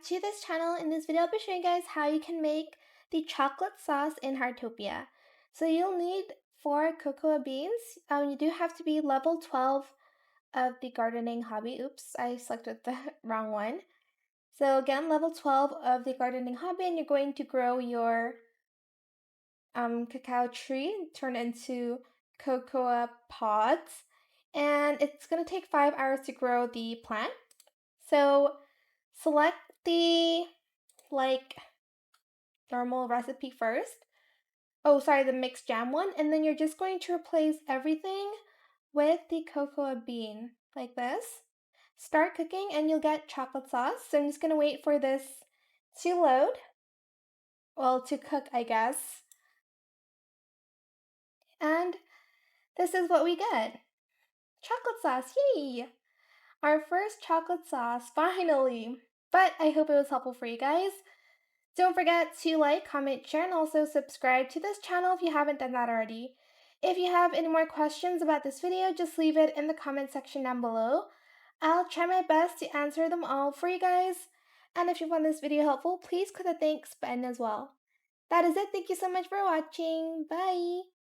back to this channel. In this video, I'll be showing you guys how you can make the chocolate sauce in Heartopia. So you'll need 4 cocoa beans. You do have to be level 12 of the gardening hobby. Oops, I selected the wrong one. So again, level 12 of the gardening hobby, and you're going to grow your cacao tree, turn into cocoa pods, and it's going to take 5 hours to grow the plant. So select the normal recipe first. Oh, sorry, the mixed jam one. And then you're just going to replace everything with the cocoa bean like this. Start cooking and you'll get chocolate sauce. So I'm just going to wait for this to load. Well, to cook, I guess. And this is what we get. Chocolate sauce, yay! Our first chocolate sauce, finally! But I hope it was helpful for you guys. Don't forget to like, comment, share, and also subscribe to this channel if you haven't done that already. If you have any more questions about this video, just leave it in the comment section down below. I'll try my best to answer them all for you guys. And if you found this video helpful, please click the thanks button as well. That is it. Thank you so much for watching. Bye!